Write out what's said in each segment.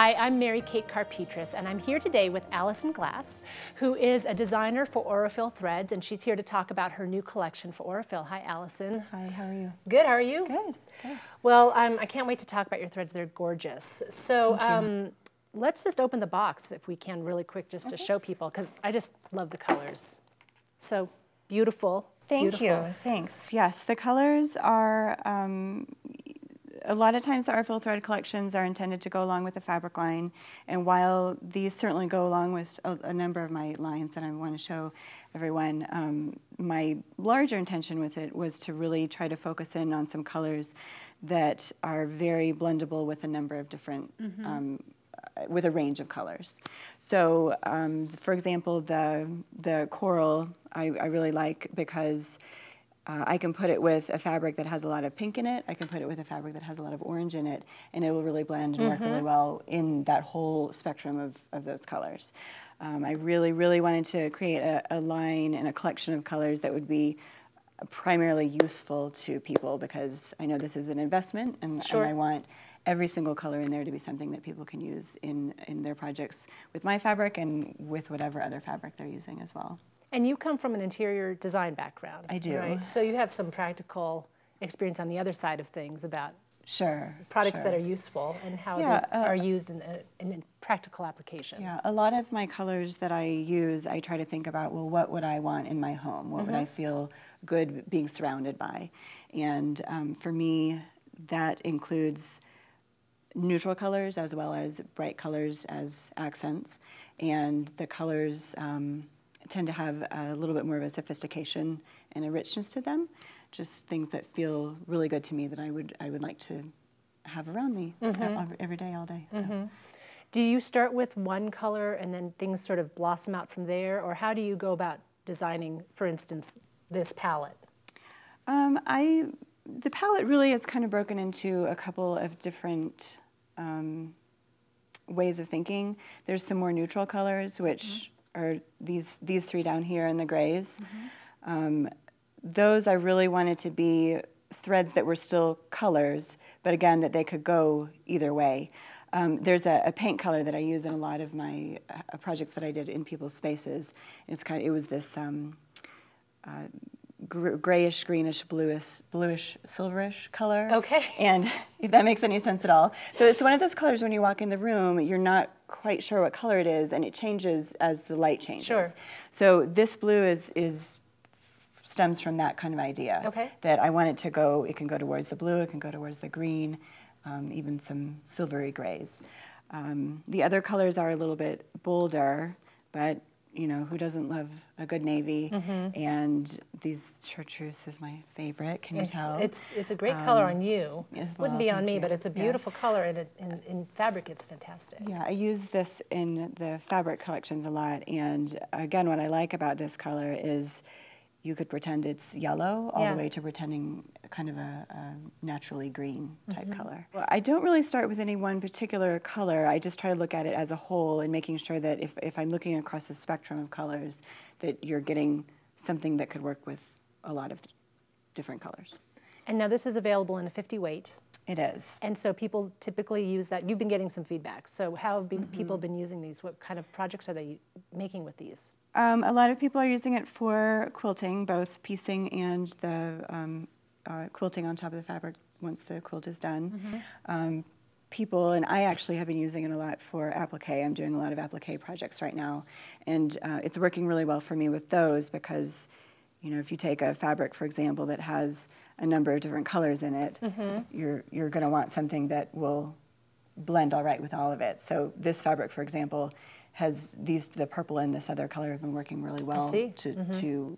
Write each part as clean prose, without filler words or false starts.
Hi, I'm Mary Kate Carpetras, and I'm here today with Alison Glass, who is a designer for Aurifil threads, and she's here to talk about her new collection for Aurifil. Hi, Alison. Hi, how are you? Good, how are you? Good, good. Well, I can't wait to talk about your threads. They're gorgeous. So let's just open the box, if we can, really quick, just to show people, because I just love the colors. So beautiful. Thank you, thanks. Yes, the colors are, a lot of times the Aurifil thread collections are intended to go along with the fabric line, and while these certainly go along with a number of my lines that I want to show everyone, my larger intention with it was to really try to focus in on some colors that are very blendable with a number of different, with a range of colors. So, for example, the coral I really like because I can put it with a fabric that has a lot of pink in it. I can put it with a fabric that has a lot of orange in it, and it will really blend and work really well in that whole spectrum of those colors. I really wanted to create a line and a collection of colors that would be primarily useful to people, because I know this is an investment, and I want every single color in there to be something that people can use in their projects with my fabric and with whatever other fabric they're using as well. And you come from an interior design background. I do. Right? So you have some practical experience on the other side of things about products that are useful and how they are used in practical application. Yeah, a lot of my colors that I use, I try to think about, well, what would I want in my home? What would I feel good being surrounded by? And for me, that includes neutral colors as well as bright colors as accents. And the colors tend to have a little bit more of a sophistication and a richness to them, just things that feel really good to me that I would like to have around me every day, all day. So. Do you start with one color and then things sort of blossom out from there, or how do you go about designing, for instance, this palette? The palette really is kind of broken into a couple of different ways of thinking. There's some more neutral colors, which are these three down here in the grays. Those I really wanted to be threads that were still colors, but again, that they could go either way. There's a paint color that I use in a lot of my projects that I did in people's spaces. It was this grayish, greenish, bluish, silverish color. Okay. And if that makes any sense at all. So it's one of those colors when you walk in the room, you're not quite sure what color it is, and it changes as the light changes. Sure. So this blue stems from that kind of idea. Okay. That I want it to go, it can go towards the blue, it can go towards the green, even some silvery grays. The other colors are a little bit bolder, but you know, who doesn't love a good navy? And these chartreuse is my favorite. Can you tell? It's a great color on you. Yeah, Wouldn't be on me, but it's a beautiful color, and in fabric it's fantastic. Yeah, I use this in the fabric collections a lot, and again, what I like about this color is you could pretend it's yellow all the way to pretending kind of a naturally green type color. Well, I don't really start with any one particular color. I just try to look at it as a whole and making sure that if I'm looking across the spectrum of colors, that you're getting something that could work with a lot of different colors. And now this is available in a 50 weight. It is. And so people typically use that. You've been getting some feedback. So how have people been using these? What kind of projects are they making with these? A lot of people are using it for quilting, both piecing and the quilting on top of the fabric once the quilt is done. People, and I actually have been using it a lot for applique. I'm doing a lot of applique projects right now, and it's working really well for me with those because, you know, if you take a fabric, for example, that has a number of different colors in it, you're going to want something that will blend all right with all of it. So this fabric, for example, has the purple and this other color have been working really well to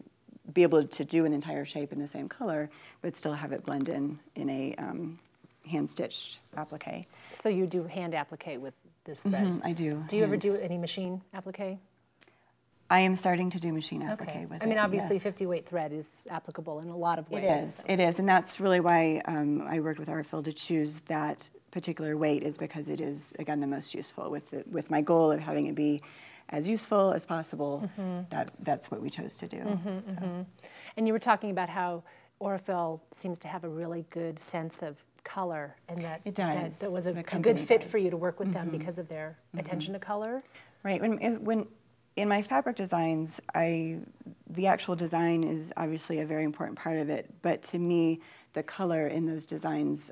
be able to do an entire shape in the same color, but still have it blend in a hand-stitched applique. So you do hand applique with this thread? I do. Do you ever do any machine applique? I am starting to do machine applique with it. I mean, obviously 50 weight thread is applicable in a lot of ways. It is, and that's really why I worked with Aurifil to choose that particular weight, is because it is, again, the most useful. With my goal of having it be as useful as possible, that's what we chose to do. And you were talking about how Aurifil seems to have a really good sense of color, and that it does. that was a The good company fit does. for you to work with them because of their attention to color. Right. When in my fabric designs, the actual design is obviously a very important part of it, but to me, the color in those designs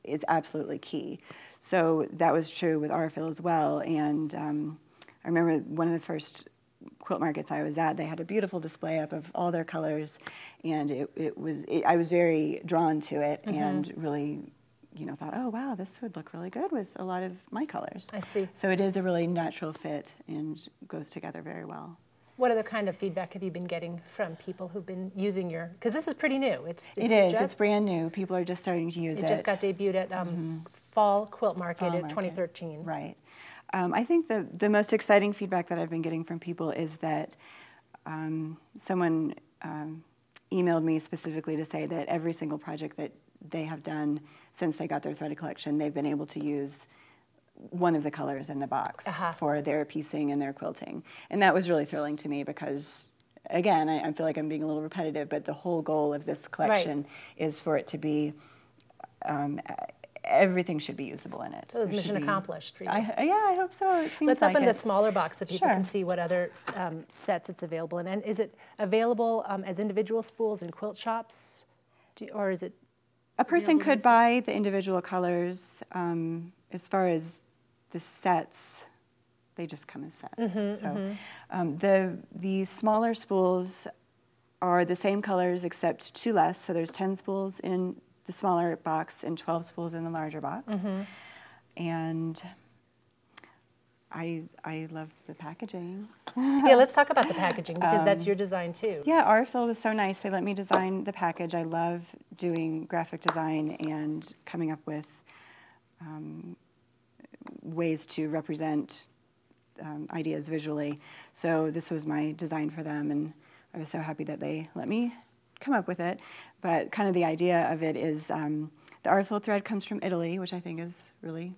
is absolutely key. So that was true with Aurifil as well. And I remember one of the first quilt markets I was at, they had a beautiful display up of all their colors, and I was very drawn to it and really, thought, oh wow, this would look really good with a lot of my colors. I see. So it is a really natural fit and goes together very well. What other kind of feedback have you been getting from people who've been using your, because this is pretty new. It's brand new. People are just starting to use it. It just got debuted at Fall Quilt Market in 2013. Right. I think the most exciting feedback that I've been getting from people is that someone emailed me specifically to say that every single project that they have done since they got their threaded collection, they've been able to use one of the colors in the box for their piecing and their quilting. And that was really thrilling to me because, again, I feel like I'm being a little repetitive, but the whole goal of this collection is for it to be, everything should be usable in it. So it was mission accomplished for you. Yeah, I hope so. It seems Let's like open it. the smaller box so people can see what other sets it's available in. And is it available as individual spools in quilt shops? Or is it? A person could buy the individual colors. As far as the sets, they just come as sets. The smaller spools are the same colors except 2 less. So there's 10 spools in the smaller box and 12 spools in the larger box. And I love the packaging. Yeah, let's talk about the packaging because that's your design too. Yeah, Aurifil was so nice. They let me design the package. I love doing graphic design and coming up with ways to represent ideas visually. So this was my design for them, and I was so happy that they let me come up with it. But kind of the idea of it is the Aurifil thread comes from Italy, which I think is really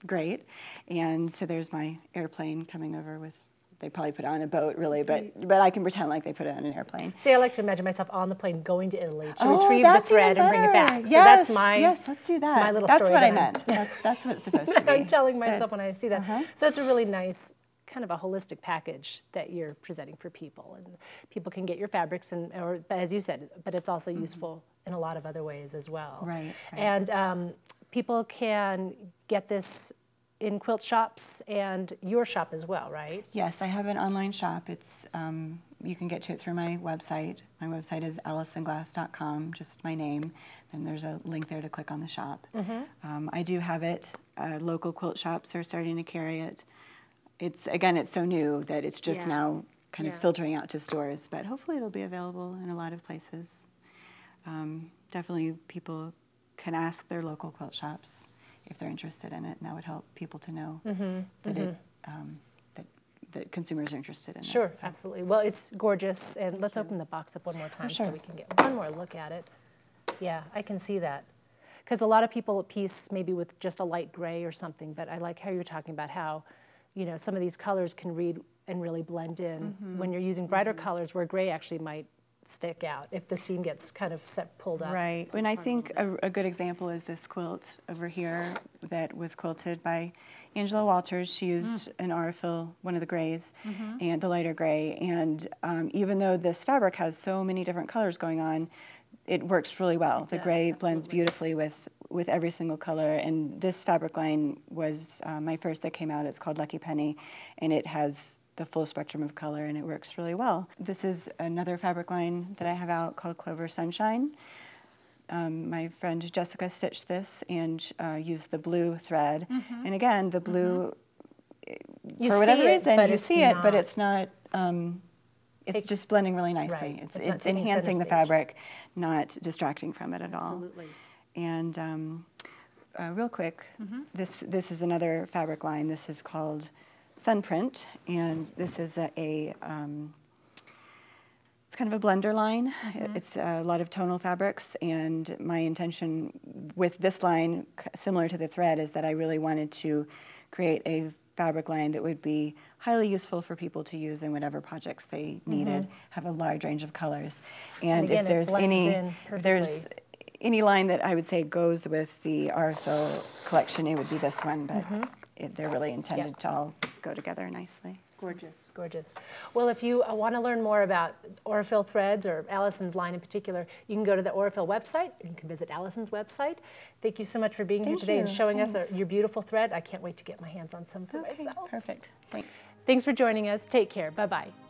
great. And so there's my airplane coming over with, they probably put it on a boat really, but I can pretend like they put it on an airplane. See, I like to imagine myself on the plane going to Italy to retrieve the thread and bring it back. So Yes, that's my, yes, let's do that. That's my little That's story. what I meant. That's what it's supposed to be. I'm telling myself when I see that. So it's a really nice, kind of a holistic package that you're presenting for people, and people can get your fabrics, or as you said, but it's also useful in a lot of other ways as well. Right. And people can get this in quilt shops and your shop as well, right? Yes, I have an online shop. It's you can get to it through my website. My website is alisonglass.com, just my name, and there's a link there to click on the shop. I do have it. Local quilt shops are starting to carry it. It's so new that it's just now kind of filtering out to stores, but hopefully it'll be available in a lot of places. Definitely people can ask their local quilt shops if they're interested in it, and that would help people to know that that consumers are interested in it. Sure, absolutely. Well, it's gorgeous, and let's open the box up one more time so we can get one more look at it. Yeah, I can see that. Because a lot of people piece maybe with just a light gray or something, but I like how you're talking about how, some of these colors can read and really blend in when you're using brighter colors where gray actually might stick out if the seam gets kind of pulled up. Right. And I think a good example is this quilt over here that was quilted by Angela Walters. She used an Aurifil, one of the grays, and the lighter gray. And even though this fabric has so many different colors going on, it works really well. The gray blends beautifully with every single color. And this fabric line was my first that came out. It's called Lucky Penny, and it has the full spectrum of color, and it works really well. This is another fabric line that I have out called Clover Sunshine. My friend Jessica stitched this and used the blue thread. And again, the blue, for whatever reason, you see it, but it's not, it's just blending really nicely. Right. It's enhancing the fabric, not distracting from it at all. Absolutely. And real quick, this is another fabric line. This is called Sunprint, and this is it's kind of a blender line. It's a lot of tonal fabrics, and my intention with this line, similar to the thread, is that I really wanted to create a fabric line that would be highly useful for people to use in whatever projects they needed, have a large range of colors. And again, if there's any line that I would say goes with the Aurifil collection, it would be this one, but they're really intended to all go together nicely. Gorgeous, gorgeous. Well, if you want to learn more about Aurifil threads or Alison's line in particular, you can go to the Aurifil website. You can visit Alison's website. Thank you so much for being here today and showing us your beautiful thread. I can't wait to get my hands on some for myself. Perfect. Thanks. Thanks for joining us. Take care. Bye-bye.